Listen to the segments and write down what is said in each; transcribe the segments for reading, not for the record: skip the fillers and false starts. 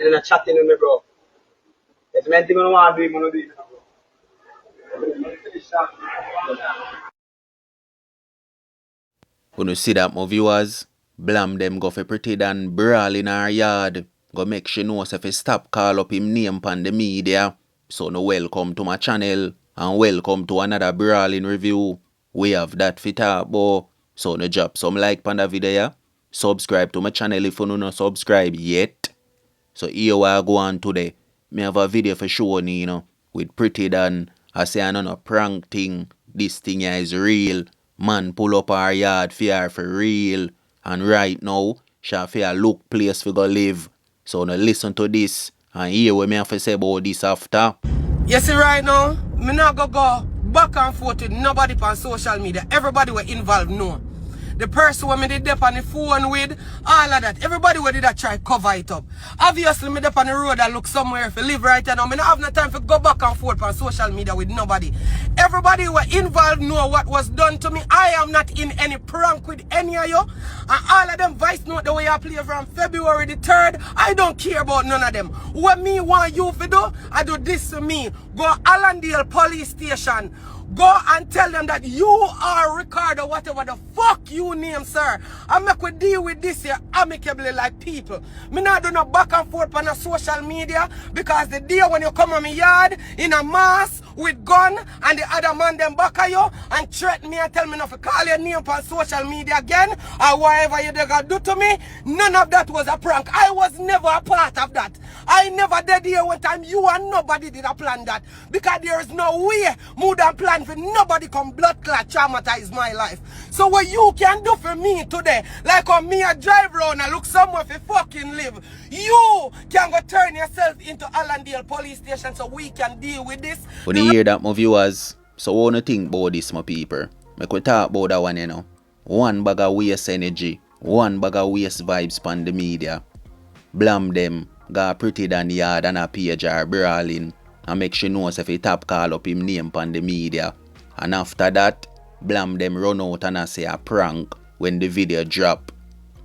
And then chatting with me, bro. It's meant to want to do it, man, do it, bro. When you see that, my viewers, Blam them go for Pretti than brawl in our yard. Go make sure know if he stop call up him name pan the media. So no welcome to my channel and welcome to another brawling review. We have that fit up, boy. So no drop some like pan the video. Subscribe to my channel if you no subscribe yet. So here we go on today. Me have a video for showing with Pretti than I say I know no prank thing. This thing here is real. Man pull up our yard for real. And right now, she fear look place for go live. So now listen to this and hear what me have to say about this after. You see right now, me not go back and forth with nobody on social media. Everybody were involved know. The person who me did dep on the phone with, all of that. Everybody who did that try cover it up. Obviously, me dep on the road and look somewhere if you live right now. Me not have no time to go back and forth on social media with nobody. Everybody who were involved know what was done to me. I am not in any prank with any of you. And all of them voice note the way I play from February the 3rd. I don't care about none of them. What me want you to do, I do this to me. Go Allandale police station. Go and tell them that you are Ricardo, whatever the fuck you name, sir. I make we deal with this here amicably like people. Me not do no back and forth on the social media because the day when you come on me yard in a mask with gun and the other man them back at you and threaten me and tell me not to call your name on social media again or whatever you gonna do to me, none of that was a prank. I was never a part of that. I never did here one time. You and nobody did a plan that because there is no way more than plan for nobody come blood clot traumatize my life. So what you can do for me today, like on me a drive around and look somewhere for fucking live, you can go turn yourself into Allandale police station so we can deal with this. When you hear that, my viewers, so what do you think about this, my people? Make we talk about that one, One bag of waste energy, one bag of waste vibes pan the media. Blam them, got Pretti than the yard and a page or brawling, and make sure knows if he tap call up him name pan the media. And after that, Blam them run out and I say a prank when the video drop.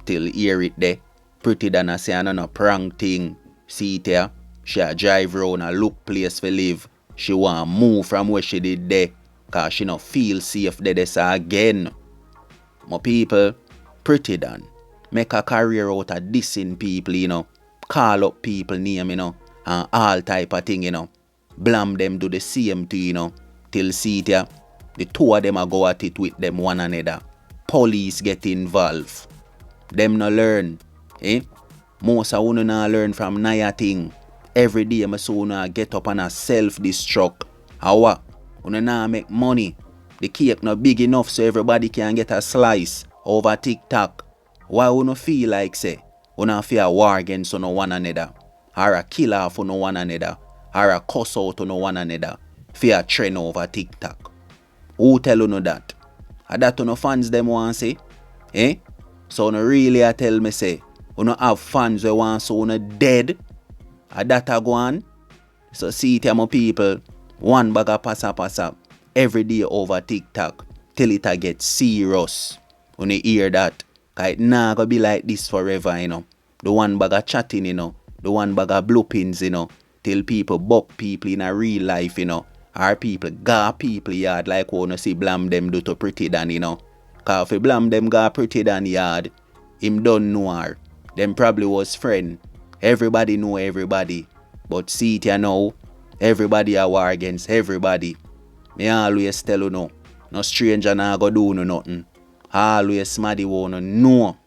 Till hear it there, Pretti than I say I no prank thing. See it here, she a drive round a look place for live. She want move from where she did there, cause she no feel safe there so again. My people, Pretti than make a career out of dissing people, call up people name, and all type of thing, Blam them do the same thing, till see it here, the two of them a go at it with them one another. Police get involved. Them no learn, Most of you no learn from Naya thing. Every day my son get up and a self-destruct. How what? You nah make money. The cake not big enough so everybody can get a slice over TikTok. Why you no feel like say? You not feel a war against one another? Or a kill off one another? Or a cuss out one another? Fear trend over TikTok. Who tell you that? And that no fans them want say? So no really I tell me say, you no have fans who want so no dead? And that a go on? So see it here my people, one bag of pass up every day over TikTok till it a get serious. When you hear that, cause it nah gonna be like this forever, The one bag of chatting, the one bag of bloopings, till people buck people in a real life, Or people gar people yard like wanna see Blam them do to Pretti than, Cause if Blam them gar Pretti than yard, him don't know her. Them probably was friend. Everybody know everybody. But see it now, everybody a war against everybody. Me always tell you no stranger nah go do no nothing. Always somebody wanna know.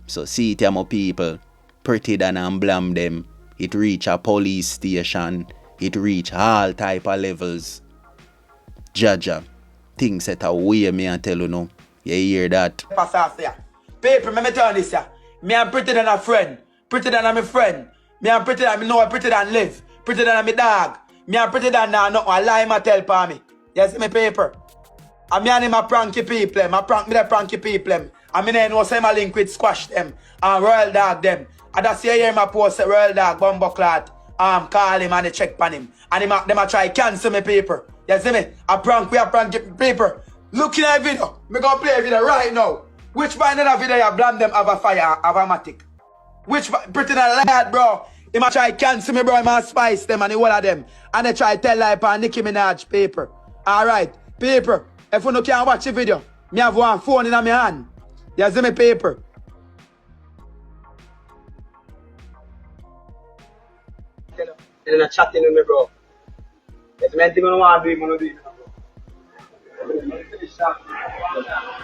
So see it my people, Pretti than and Blam them. It reach a police station. It reach all type of levels. Jaja, things set away me and tell you You hear that? Pass off there. Paper, me tell you this here. Me and Pretti than a friend. Pretti than a my friend. Me and Pretti than me know Pretti than live. Pretti than a me dog. Me and Pretti than nah no lie ma tell pa me. You see me paper. And me and him a pranky people. I prank me the pranky people. And me know say my link with squash them. And Royal Dog them. And that's here my post Royal Dog bumbo clot. Call him and they check pan him. And them a try cancel me paper. You see me? A prank paper. Look in that video. Me gonna play a video right now. Which by another video you Blam them have a fire, have a Matic? Which Pretti than lad, bro? He might try cancel me, bro. He might spice them and the whole of them. And they try tell lie on Nicki Minaj paper. Alright, paper. If you no can watch the video, me have one phone in my hand. You see me paper. You're not chatting with me, bro. It's meant to want to do it, I'm going to do it.